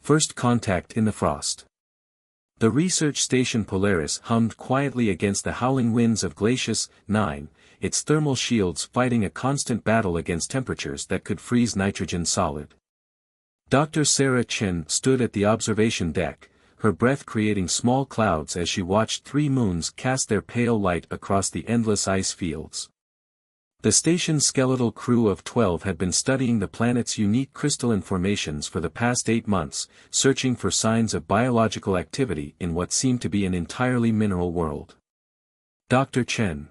First contact in the frost. The research station Polaris hummed quietly against the howling winds of Glacius 9, its thermal shields fighting a constant battle against temperatures that could freeze nitrogen solid. Dr. Sarah Chen stood at the observation deck, her breath creating small clouds as she watched 3 moons cast their pale light across the endless ice fields. The station's skeletal crew of 12 had been studying the planet's unique crystalline formations for the past 8 months, searching for signs of biological activity in what seemed to be an entirely mineral world. Dr. Chen.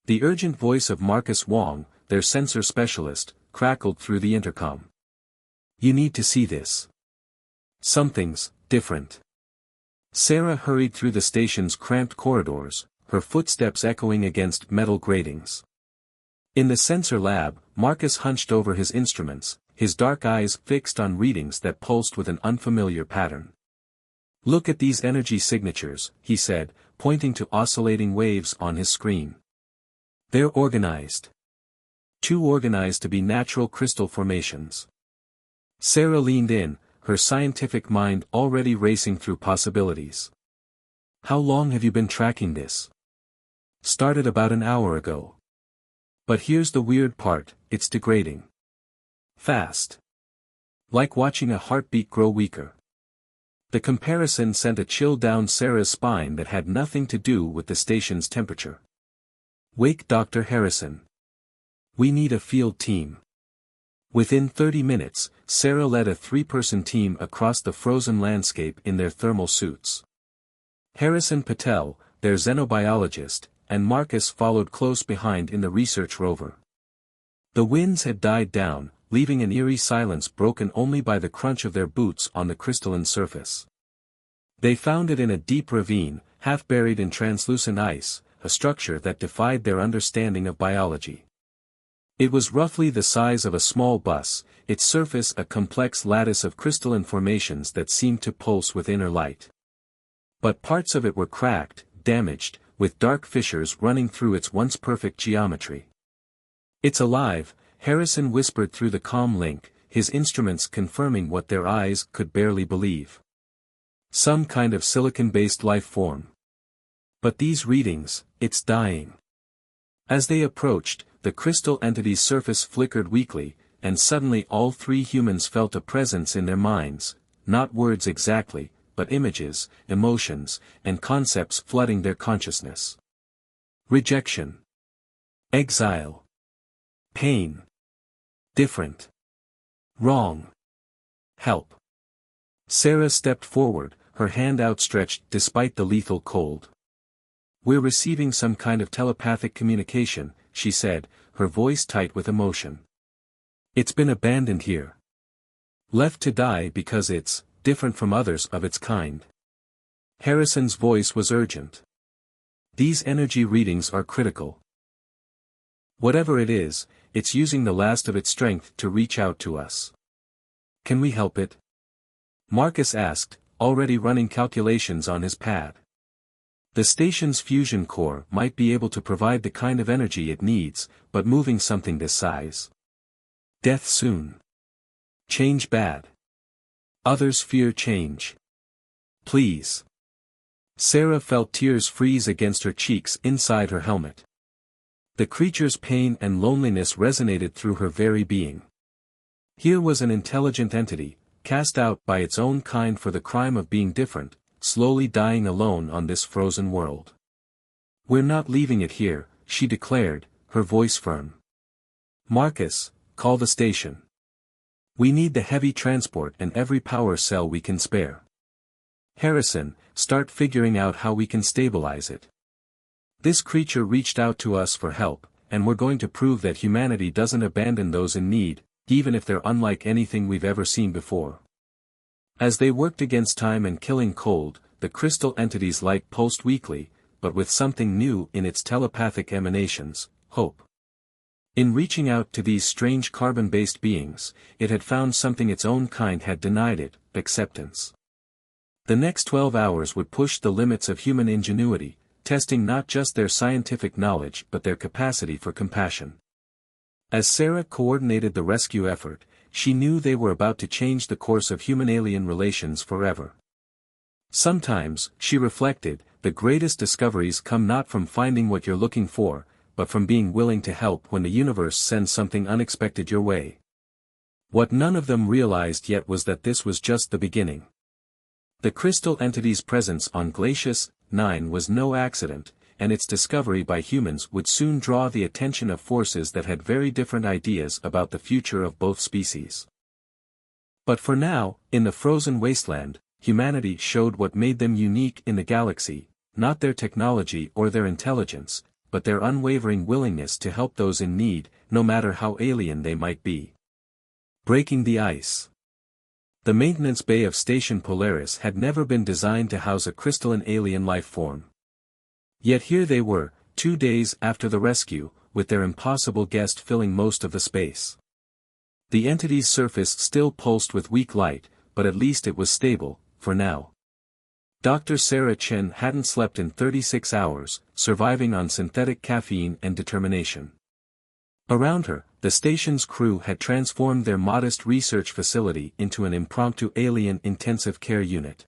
The urgent voice of Marcus Wong, their sensor specialist, crackled through the intercom. You need to see this. Something's different. Sarah hurried through the station's cramped corridors, her footsteps echoing against metal gratings. In the sensor lab, Marcus hunched over his instruments, his dark eyes fixed on readings that pulsed with an unfamiliar pattern. Look at these energy signatures, he said, pointing to oscillating waves on his screen. They're organized. Too organized to be natural crystal formations. Sarah leaned in, her scientific mind already racing through possibilities. How long have you been tracking this? Started about an hour ago. But here's the weird part, it's degrading. Fast. Like watching a heartbeat grow weaker. The comparison sent a chill down Sarah's spine that had nothing to do with the station's temperature. Wake Dr. Harrison. We need a field team. Within 30 minutes, Sarah led a 3-person team across the frozen landscape in their thermal suits. Harrison Patel, their xenobiologist, and Marcus followed close behind in the research rover. The winds had died down, leaving an eerie silence broken only by the crunch of their boots on the crystalline surface. They found it in a deep ravine, half buried in translucent ice, a structure that defied their understanding of biology. It was roughly the size of a small bus, its surface a complex lattice of crystalline formations that seemed to pulse with inner light. But parts of it were cracked, damaged, with dark fissures running through its once perfect geometry. It's alive, Harrison whispered through the comm link, his instruments confirming what their eyes could barely believe. Some kind of silicon-based life form. But these readings, it's dying. As they approached, the crystal entity's surface flickered weakly, and suddenly all 3 humans felt a presence in their minds, not words exactly, but images, emotions, and concepts flooding their consciousness. Rejection. Exile. Pain. Different. Wrong. Help. Sarah stepped forward, her hand outstretched despite the lethal cold. We're receiving some kind of telepathic communication, she said, her voice tight with emotion. It's been abandoned here. Left to die because it's different from others of its kind. Harrison's voice was urgent. These energy readings are critical. Whatever it is, it's using the last of its strength to reach out to us. Can we help it? Marcus asked, already running calculations on his pad. The station's fusion core might be able to provide the kind of energy it needs, but moving something this size. Death soon. Change bad. Others fear change. Please. Sarah felt tears freeze against her cheeks inside her helmet. The creature's pain and loneliness resonated through her very being. Here was an intelligent entity, cast out by its own kind for the crime of being different, slowly dying alone on this frozen world. We're not leaving it here, she declared, her voice firm. Marcus, call the station. We need the heavy transport and every power cell we can spare. Harrison, start figuring out how we can stabilize it. This creature reached out to us for help, and we're going to prove that humanity doesn't abandon those in need, even if they're unlike anything we've ever seen before. As they worked against time and killing cold, the crystal entity's light pulsed weakly, but with something new in its telepathic emanations, hope. In reaching out to these strange carbon-based beings, it had found something its own kind had denied it, acceptance. The next 12 hours would push the limits of human ingenuity, testing not just their scientific knowledge but their capacity for compassion. As Sarah coordinated the rescue effort, she knew they were about to change the course of human-alien relations forever. Sometimes, she reflected, the greatest discoveries come not from finding what you're looking for, but from being willing to help when the universe sends something unexpected your way. What none of them realized yet was that this was just the beginning. The crystal entity's presence on Glacius 9 was no accident, and its discovery by humans would soon draw the attention of forces that had very different ideas about the future of both species. But for now, in the frozen wasteland, humanity showed what made them unique in the galaxy, not their technology or their intelligence, but their unwavering willingness to help those in need, no matter how alien they might be. Breaking the ice. The maintenance bay of Station Polaris had never been designed to house a crystalline alien life form. Yet here they were, 2 days after the rescue, with their impossible guest filling most of the space. The entity's surface still pulsed with weak light, but at least it was stable, for now. Dr. Sarah Chen hadn't slept in 36 hours, surviving on synthetic caffeine and determination. Around her, the station's crew had transformed their modest research facility into an impromptu alien intensive care unit.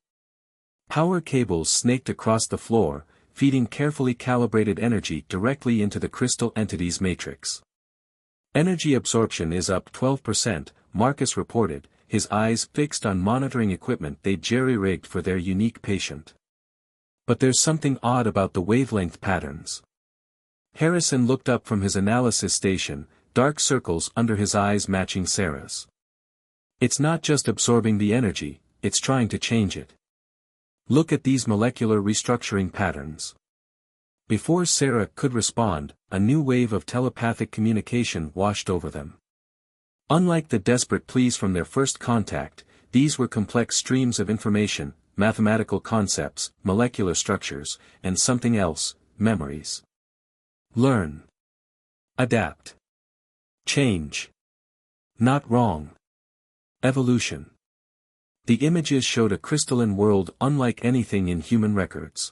Power cables snaked across the floor, feeding carefully calibrated energy directly into the crystal entity's matrix. Energy absorption is up 12%, Marcus reported, his eyes fixed on monitoring equipment they'd jerry-rigged for their unique patient. But there's something odd about the wavelength patterns. Harrison looked up from his analysis station, dark circles under his eyes matching Sarah's. It's not just absorbing the energy, it's trying to change it. Look at these molecular restructuring patterns. Before Sarah could respond, a new wave of telepathic communication washed over them. Unlike the desperate pleas from their first contact, these were complex streams of information, mathematical concepts, molecular structures, and something else, memories. Learn. Adapt. Change. Not wrong. Evolution. The images showed a crystalline world unlike anything in human records.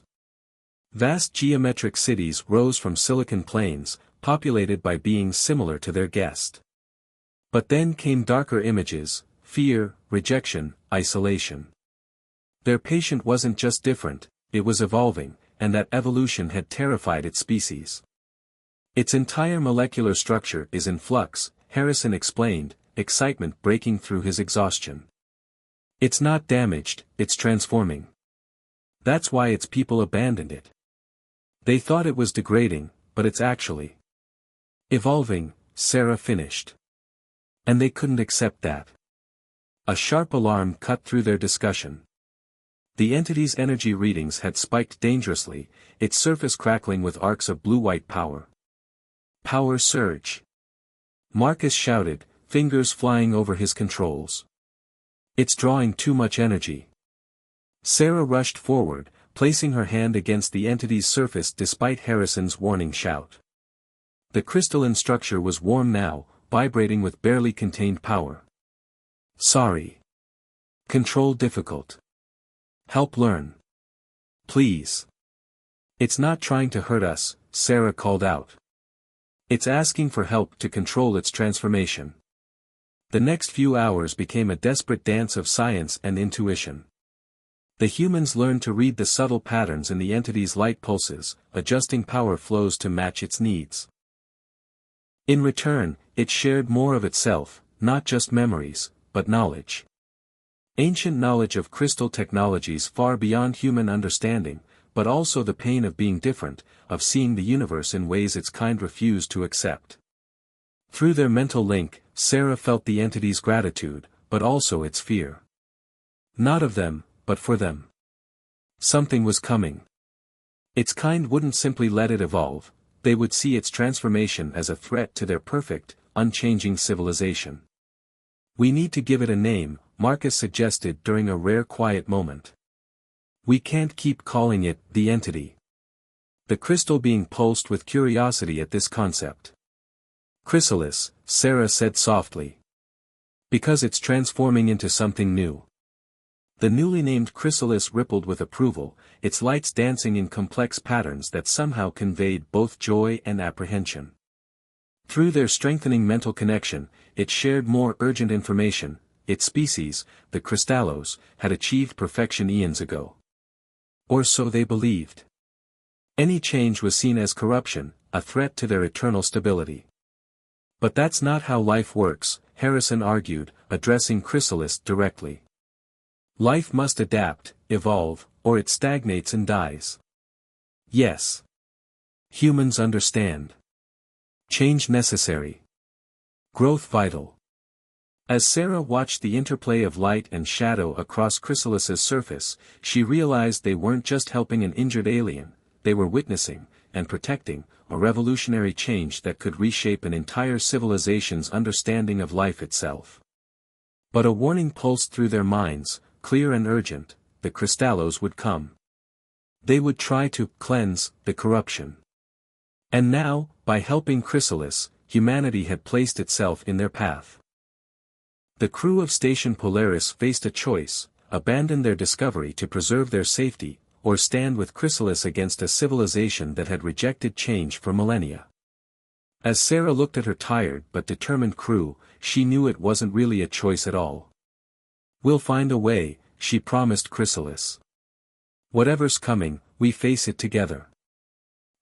Vast geometric cities rose from silicon plains, populated by beings similar to their guest. But then came darker images, fear, rejection, isolation. Their patient wasn't just different, it was evolving, and that evolution had terrified its species. Its entire molecular structure is in flux, Harrison explained, excitement breaking through his exhaustion. It's not damaged, it's transforming. That's why its people abandoned it. They thought it was degrading, but it's actually evolving, Sarah finished. And they couldn't accept that. A sharp alarm cut through their discussion. The entity's energy readings had spiked dangerously, its surface crackling with arcs of blue-white power. Power surge. Marcus shouted, fingers flying over his controls. It's drawing too much energy. Sarah rushed forward, placing her hand against the entity's surface despite Harrison's warning shout. The crystalline structure was warm now, vibrating with barely contained power. Sorry. Control difficult. Help learn. Please. It's not trying to hurt us, Sarah called out. It's asking for help to control its transformation. The next few hours became a desperate dance of science and intuition. The humans learned to read the subtle patterns in the entity's light pulses, adjusting power flows to match its needs. In return, it shared more of itself, not just memories, but knowledge. Ancient knowledge of crystal technologies far beyond human understanding, but also the pain of being different, of seeing the universe in ways its kind refused to accept. Through their mental link, Sarah felt the entity's gratitude, but also its fear. Not of them, but for them. Something was coming. Its kind wouldn't simply let it evolve, they would see its transformation as a threat to their perfect, unchanging civilization. We need to give it a name, Marcus suggested during a rare quiet moment. We can't keep calling it the entity. The crystal being pulsed with curiosity at this concept. Chrysalis, Sarah said softly. Because it's transforming into something new. The newly named chrysalis rippled with approval, its lights dancing in complex patterns that somehow conveyed both joy and apprehension. Through their strengthening mental connection, it shared more urgent information. Its species, the Crystallos, had achieved perfection eons ago. Or so they believed. Any change was seen as corruption, a threat to their eternal stability. But that's not how life works, Harrison argued, addressing Chrysalis directly. Life must adapt, evolve, or it stagnates and dies. Yes. Humans understand. Change necessary. Growth vital. As Sarah watched the interplay of light and shadow across Chrysalis's surface, she realized they weren't just helping an injured alien, they were witnessing, and protecting, a revolutionary change that could reshape an entire civilization's understanding of life itself. But a warning pulsed through their minds, clear and urgent: the Crystallos would come. They would try to cleanse the corruption. And now, by helping Chrysalis, humanity had placed itself in their path. The crew of Station Polaris faced a choice: abandon their discovery to preserve their safety, or stand with Chrysalis against a civilization that had rejected change for millennia. As Sarah looked at her tired but determined crew, she knew it wasn't really a choice at all. "We'll find a way," she promised Chrysalis. "Whatever's coming, we face it together."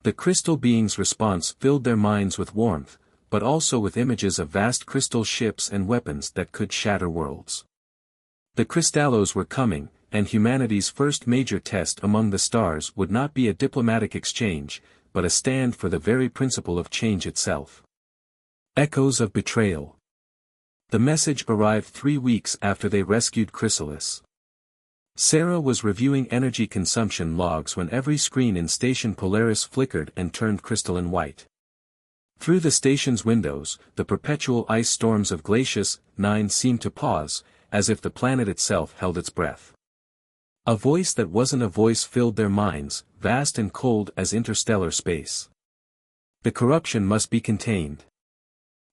The crystal being's response filled their minds with warmth, but also with images of vast crystal ships and weapons that could shatter worlds. The Crystallos were coming, and humanity's first major test among the stars would not be a diplomatic exchange, but a stand for the very principle of change itself. Echoes of betrayal. The message arrived 3 weeks after they rescued Chrysalis. Sarah was reviewing energy consumption logs when every screen in Station Polaris flickered and turned crystalline white. Through the station's windows, the perpetual ice storms of Glacius 9 seemed to pause, as if the planet itself held its breath. A voice that wasn't a voice filled their minds, vast and cold as interstellar space. "The corruption must be contained.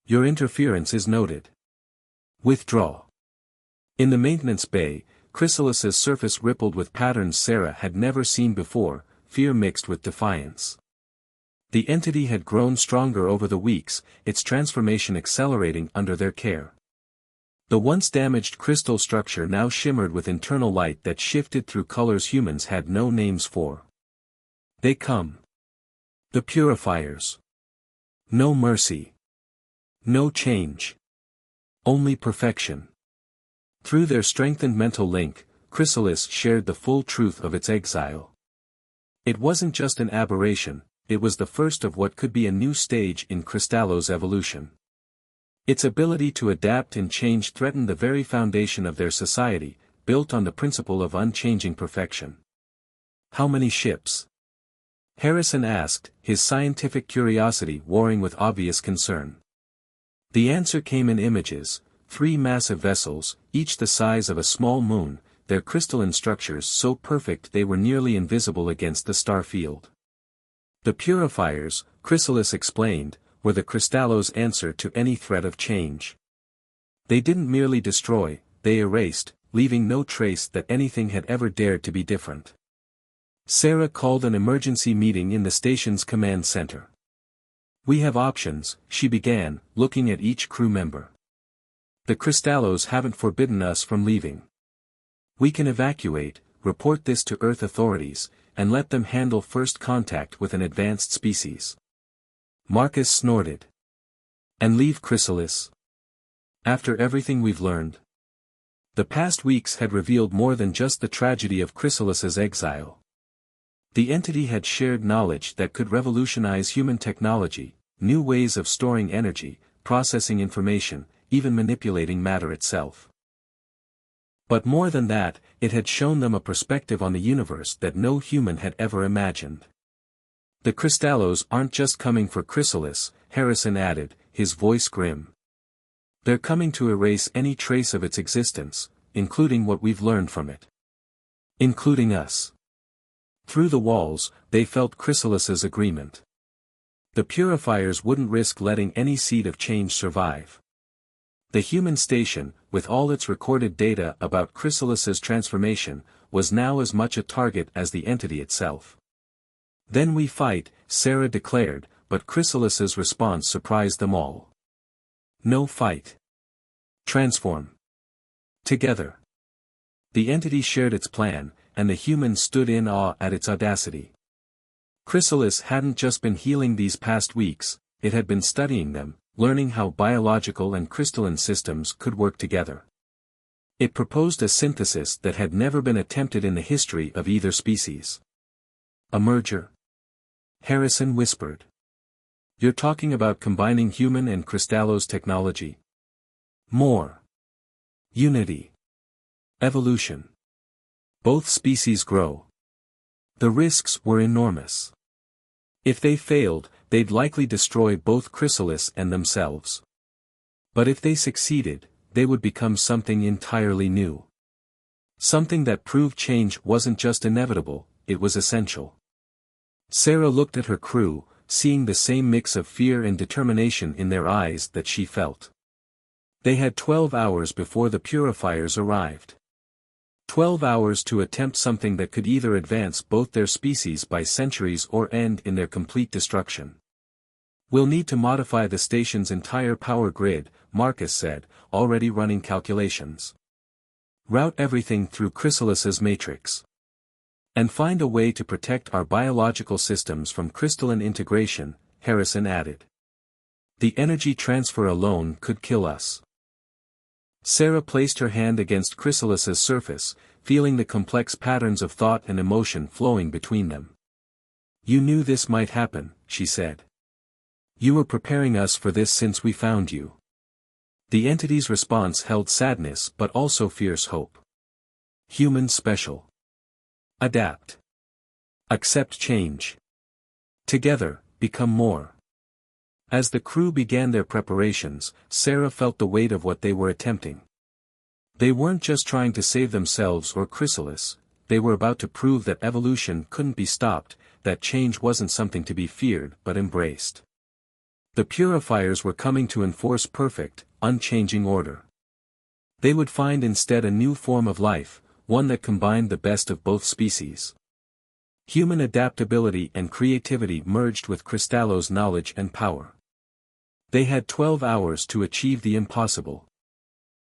Your interference is noted. Withdraw." In the maintenance bay, Chrysalis's surface rippled with patterns Sarah had never seen before, fear mixed with defiance. The entity had grown stronger over the weeks, its transformation accelerating under their care. The once damaged crystal structure now shimmered with internal light that shifted through colors humans had no names for. They come. The purifiers. No mercy. No change. Only perfection. Through their strengthened mental link, Chrysalis shared the full truth of its exile. It wasn't just an aberration, it was the first of what could be a new stage in Crystallo's evolution. Its ability to adapt and change threatened the very foundation of their society, built on the principle of unchanging perfection. "How many ships?" Harrison asked, his scientific curiosity warring with obvious concern. The answer came in images: 3 massive vessels, each the size of a small moon, their crystalline structures so perfect they were nearly invisible against the star field. The purifiers, Chrysalis explained, were the Crystallos' answer to any threat of change. They didn't merely destroy, they erased, leaving no trace that anything had ever dared to be different. Sarah called an emergency meeting in the station's command center. "We have options," she began, looking at each crew member. "The Crystallos haven't forbidden us from leaving. We can evacuate, report this to Earth authorities, and let them handle first contact with an advanced species." Marcus snorted. "And leave Chrysalis? After everything we've learned?" The past weeks had revealed more than just the tragedy of Chrysalis's exile. The entity had shared knowledge that could revolutionize human technology, new ways of storing energy, processing information, even manipulating matter itself. But more than that, it had shown them a perspective on the universe that no human had ever imagined. "The Crystallos aren't just coming for Chrysalis," Harrison added, his voice grim. "They're coming to erase any trace of its existence, including what we've learned from it. Including us." Through the walls, they felt Chrysalis's agreement. The purifiers wouldn't risk letting any seed of change survive. The human station, with all its recorded data about Chrysalis's transformation, was now as much a target as the entity itself. "Then we fight," Sarah declared, but Chrysalis's response surprised them all. No fight. Transform. Together. The entity shared its plan, and the humans stood in awe at its audacity. Chrysalis hadn't just been healing these past weeks, it had been studying them, learning how biological and crystalline systems could work together. It proposed a synthesis that had never been attempted in the history of either species. A merger? Harrison whispered. You're talking about combining human and Crystallo's technology? More. Unity. Evolution. Both species grow. The risks were enormous. If they failed, they'd likely destroy both Chrysalis and themselves. But if they succeeded, they would become something entirely new. Something that proved change wasn't just inevitable, it was essential. Sarah looked at her crew, seeing the same mix of fear and determination in their eyes that she felt. They had 12 hours before the purifiers arrived. 12 hours to attempt something that could either advance both their species by centuries or end in their complete destruction. We'll need to modify the station's entire power grid, Marcus said, already running calculations. Route everything through Chrysalis's matrix. And find a way to protect our biological systems from crystalline integration, Harrison added. The energy transfer alone could kill us. Sarah placed her hand against Chrysalis's surface, feeling the complex patterns of thought and emotion flowing between them. You knew this might happen, she said. You were preparing us for this since we found you. The entity's response held sadness but also fierce hope. Human special. Adapt. Accept change. Together, become more. As the crew began their preparations, Sarah felt the weight of what they were attempting. They weren't just trying to save themselves or Chrysalis, they were about to prove that evolution couldn't be stopped, that change wasn't something to be feared but embraced. The purifiers were coming to enforce perfect, unchanging order. They would find instead a new form of life, one that combined the best of both species. Human adaptability and creativity merged with Crystallo's knowledge and power. They had 12 hours to achieve the impossible.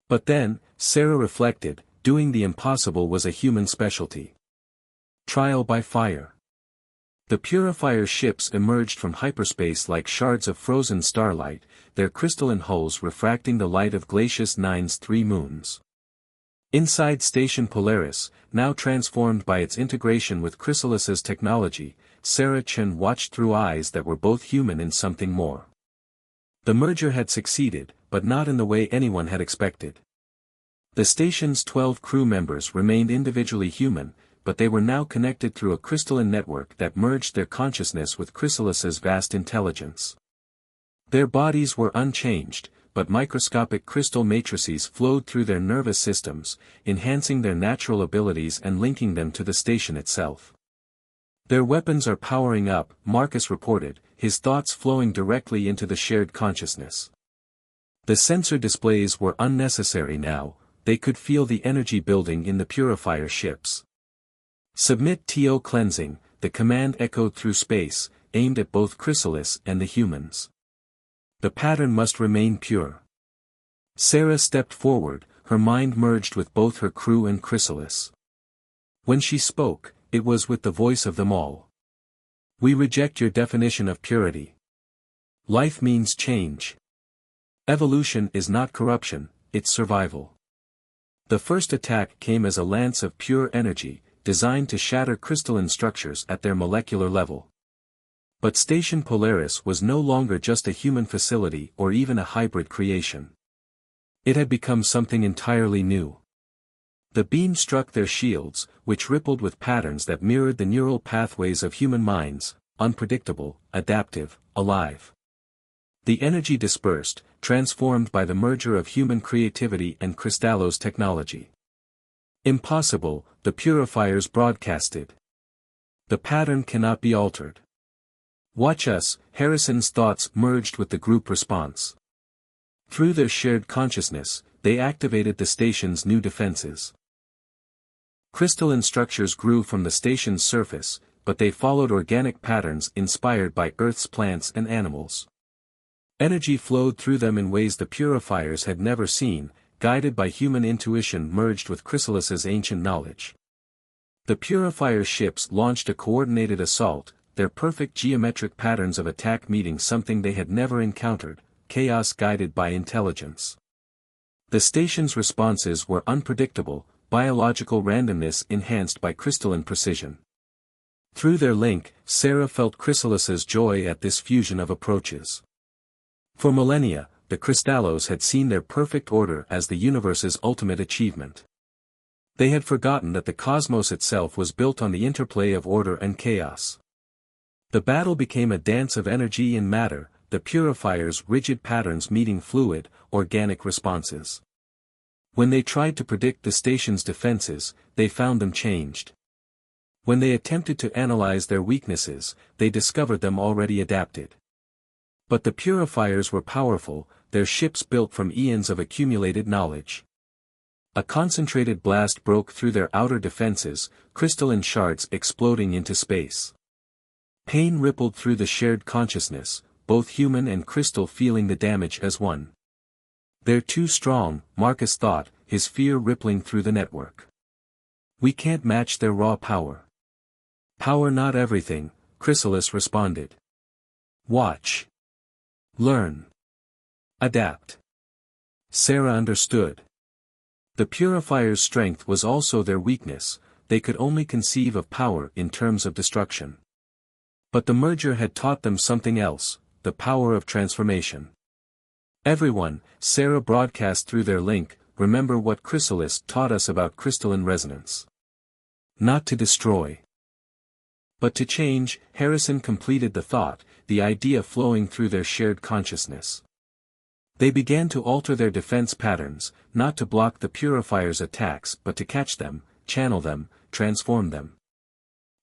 But then, Sarah reflected, doing the impossible was a human specialty. Trial by fire. The purifier ships emerged from hyperspace like shards of frozen starlight, their crystalline hulls refracting the light of Glacius 9's 3 moons. Inside Station Polaris, now transformed by its integration with Chrysalis's technology, Sarah Chen watched through eyes that were both human and something more. The merger had succeeded, but not in the way anyone had expected. The station's 12 crew members remained individually human, but they were now connected through a crystalline network that merged their consciousness with Chrysalis's vast intelligence. Their bodies were unchanged, but microscopic crystal matrices flowed through their nervous systems, enhancing their natural abilities and linking them to the station itself. Their weapons are powering up, Marcus reported, his thoughts flowing directly into the shared consciousness. The sensor displays were unnecessary now, they could feel the energy building in the purifier ships. Submit TO cleansing, the command echoed through space, aimed at both Chrysalis and the humans. The pattern must remain pure. Sarah stepped forward, her mind merged with both her crew and Chrysalis. When she spoke, it was with the voice of them all. We reject your definition of purity. Life means change. Evolution is not corruption, it's survival. The first attack came as a lance of pure energy, designed to shatter crystalline structures at their molecular level. But Station Polaris was no longer just a human facility or even a hybrid creation. It had become something entirely new. The beam struck their shields, which rippled with patterns that mirrored the neural pathways of human minds, unpredictable, adaptive, alive. The energy dispersed, transformed by the merger of human creativity and Crystallo's technology. Impossible, the purifiers broadcasted. The pattern cannot be altered. Watch us, Harrison's thoughts merged with the group response. Through their shared consciousness, they activated the station's new defenses. Crystalline structures grew from the station's surface, but they followed organic patterns inspired by Earth's plants and animals. Energy flowed through them in ways the purifiers had never seen, guided by human intuition merged with Chrysalis's ancient knowledge. The purifier ships launched a coordinated assault, their perfect geometric patterns of attack meeting something they had never encountered, chaos guided by intelligence. The station's responses were unpredictable, biological randomness enhanced by crystalline precision. Through their link, Sarah felt Chrysalis's joy at this fusion of approaches. For millennia, the Crystallos had seen their perfect order as the universe's ultimate achievement. They had forgotten that the cosmos itself was built on the interplay of order and chaos. The battle became a dance of energy and matter, the purifiers' rigid patterns meeting fluid, organic responses. When they tried to predict the station's defenses, they found them changed. When they attempted to analyze their weaknesses, they discovered them already adapted. But the purifiers were powerful, their ships built from eons of accumulated knowledge. A concentrated blast broke through their outer defenses, crystalline shards exploding into space. Pain rippled through the shared consciousness, both human and crystal feeling the damage as one. "They're too strong," Marcus thought, his fear rippling through the network. "We can't match their raw power." "Power not everything," Chrysalis responded. "Watch. Learn. Adapt." Sarah understood. The purifier's strength was also their weakness, they could only conceive of power in terms of destruction. But the merger had taught them something else, the power of transformation. "Everyone," Sarah broadcast through their link, "remember what Chrysalis taught us about crystalline resonance. Not to destroy, but to change." Harrison completed the thought, the idea flowing through their shared consciousness. They began to alter their defense patterns, not to block the purifier's attacks but to catch them, channel them, transform them.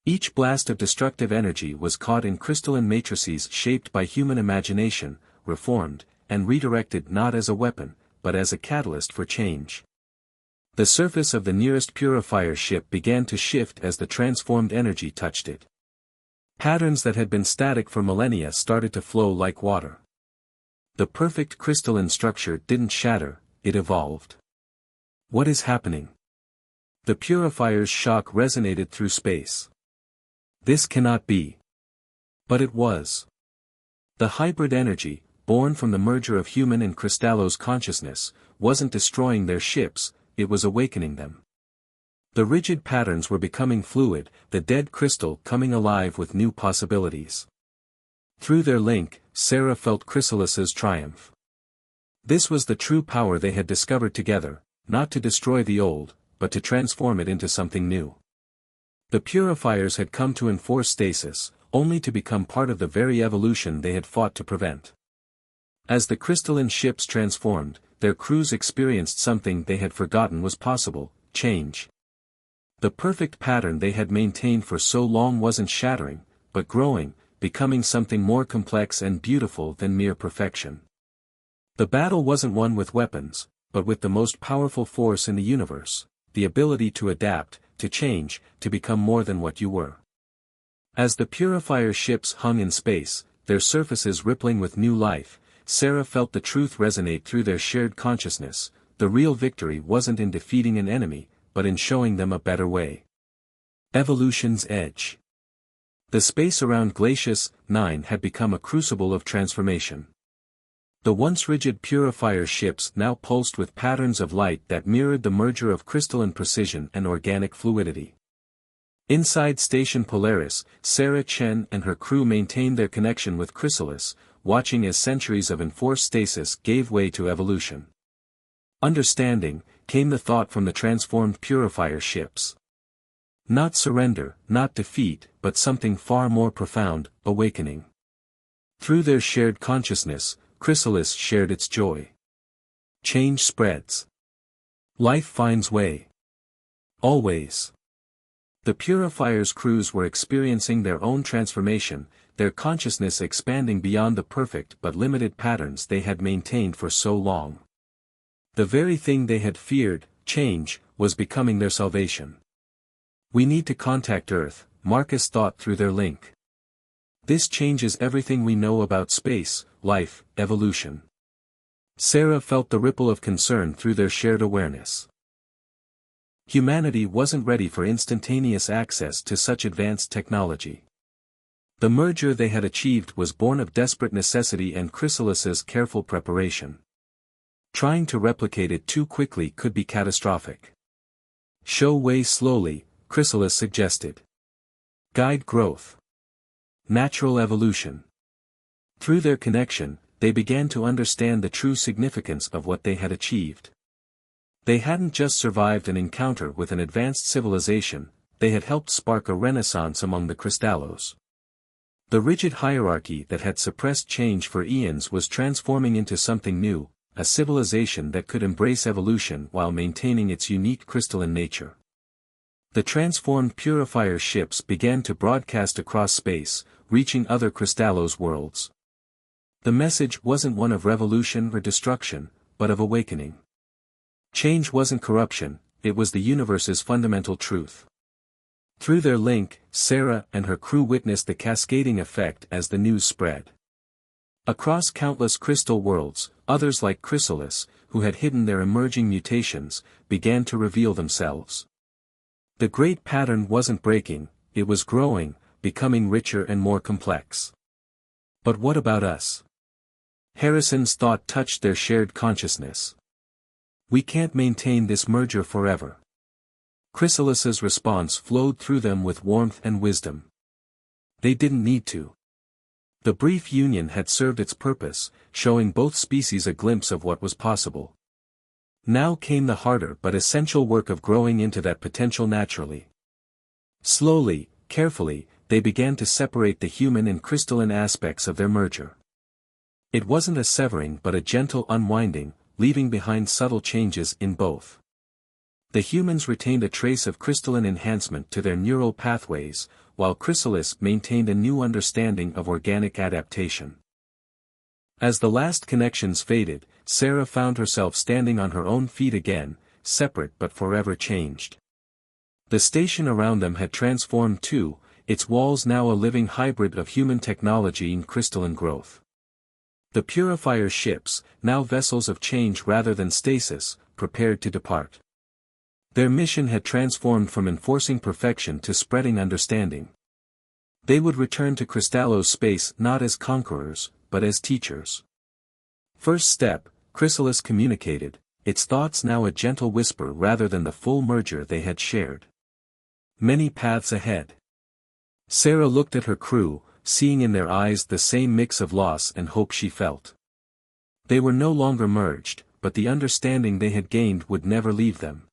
Each blast of destructive energy was caught in crystalline matrices shaped by human imagination, reformed, and redirected not as a weapon, but as a catalyst for change. The surface of the nearest purifier ship began to shift as the transformed energy touched it. Patterns that had been static for millennia started to flow like water. The perfect crystalline structure didn't shatter, it evolved. "What is happening?" The purifier's shock resonated through space. "This cannot be." But it was. The hybrid energy, born from the merger of human and Crystallo's consciousness, wasn't destroying their ships, it was awakening them. The rigid patterns were becoming fluid, the dead crystal coming alive with new possibilities. Through their link, Sarah felt Chrysalis's triumph. This was the true power they had discovered together, not to destroy the old, but to transform it into something new. The purifiers had come to enforce stasis, only to become part of the very evolution they had fought to prevent. As the crystalline ships transformed, their crews experienced something they had forgotten was possible: change. The perfect pattern they had maintained for so long wasn't shattering, but growing, becoming something more complex and beautiful than mere perfection. The battle wasn't won with weapons, but with the most powerful force in the universe, the ability to adapt, to change, to become more than what you were. As the purifier ships hung in space, their surfaces rippling with new life, Sarah felt the truth resonate through their shared consciousness: the real victory wasn't in defeating an enemy, but in showing them a better way. Evolution's edge. The space around Glacius 9 had become a crucible of transformation. The once rigid purifier ships now pulsed with patterns of light that mirrored the merger of crystalline precision and organic fluidity. Inside Station Polaris, Sarah Chen and her crew maintained their connection with Chrysalis, watching as centuries of enforced stasis gave way to evolution. Understanding, came the thought from the transformed purifier ships. Not surrender, not defeat, but something far more profound: awakening. Through their shared consciousness, Chrysalis shared its joy. Change spreads. Life finds way. Always. The purifier's crews were experiencing their own transformation, their consciousness expanding beyond the perfect but limited patterns they had maintained for so long. The very thing they had feared, change, was becoming their salvation. "We need to contact Earth," Marcus thought through their link. This changes everything we know about space, life, evolution. Sarah felt the ripple of concern through their shared awareness. Humanity wasn't ready for instantaneous access to such advanced technology. The merger they had achieved was born of desperate necessity and Chrysalis's careful preparation. Trying to replicate it too quickly could be catastrophic. Show way slowly, Chrysalis suggested. Guide growth. Natural evolution. Through their connection, they began to understand the true significance of what they had achieved. They hadn't just survived an encounter with an advanced civilization, they had helped spark a renaissance among the Crystallos. The rigid hierarchy that had suppressed change for eons was transforming into something new, a civilization that could embrace evolution while maintaining its unique crystalline nature. The transformed purifier ships began to broadcast across space, reaching other Crystallos' worlds. The message wasn't one of revolution or destruction, but of awakening. Change wasn't corruption, it was the universe's fundamental truth. Through their link, Sarah and her crew witnessed the cascading effect as the news spread. Across countless crystal worlds, others like Chrysalis, who had hidden their emerging mutations, began to reveal themselves. The great pattern wasn't breaking, it was growing, becoming richer and more complex. But what about us? Harrison's thought touched their shared consciousness. We can't maintain this merger forever. Chrysalis's response flowed through them with warmth and wisdom. They didn't need to. The brief union had served its purpose, showing both species a glimpse of what was possible. Now came the harder but essential work of growing into that potential naturally. Slowly, carefully, they began to separate the human and crystalline aspects of their merger. It wasn't a severing but a gentle unwinding, leaving behind subtle changes in both. The humans retained a trace of crystalline enhancement to their neural pathways, while Chrysalis maintained a new understanding of organic adaptation. As the last connections faded, Sarah found herself standing on her own feet again, separate but forever changed. The station around them had transformed too, its walls now a living hybrid of human technology and crystalline growth. The purifier ships, now vessels of change rather than stasis, prepared to depart. Their mission had transformed from enforcing perfection to spreading understanding. They would return to Crystallo's space not as conquerors, but as teachers. First step, Chrysalis communicated, its thoughts now a gentle whisper rather than the full merger they had shared. Many paths ahead. Sarah looked at her crew, seeing in their eyes the same mix of loss and hope she felt. They were no longer merged, but the understanding they had gained would never leave them.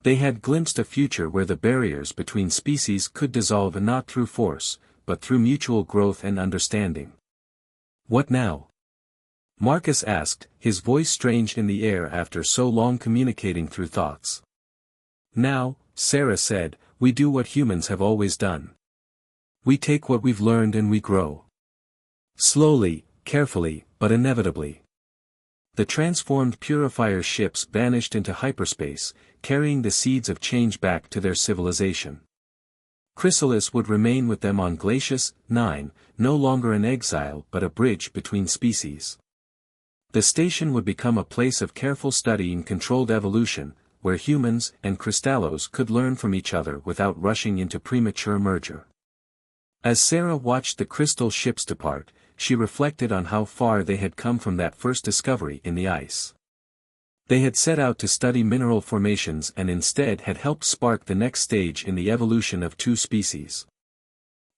They had glimpsed a future where the barriers between species could dissolve not through force, but through mutual growth and understanding. What now? Marcus asked, his voice strange in the air after so long communicating through thoughts. Now, Sarah said, we do what humans have always done. We take what we've learned and we grow. Slowly, carefully, but inevitably. The transformed purifier ships vanished into hyperspace, carrying the seeds of change back to their civilization. Chrysalis would remain with them on Glacius 9, no longer an exile but a bridge between species. The station would become a place of careful study and controlled evolution, where humans and Crystallos could learn from each other without rushing into premature merger. As Sarah watched the crystal ships depart, she reflected on how far they had come from that first discovery in the ice. They had set out to study mineral formations and instead had helped spark the next stage in the evolution of two species.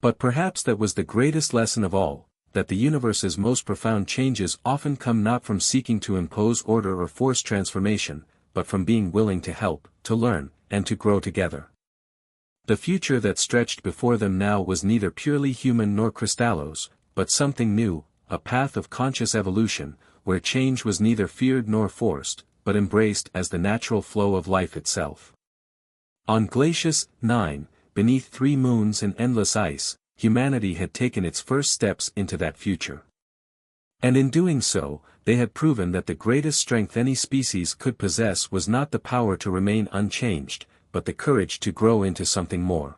But perhaps that was the greatest lesson of all, that the universe's most profound changes often come not from seeking to impose order or force transformation, but from being willing to help, to learn, and to grow together. The future that stretched before them now was neither purely human nor Crystallos, but something new, a path of conscious evolution, where change was neither feared nor forced, but embraced as the natural flow of life itself. On Glacius 9, beneath 3 moons and endless ice, humanity had taken its first steps into that future. And in doing so, they had proven that the greatest strength any species could possess was not the power to remain unchanged, but the courage to grow into something more.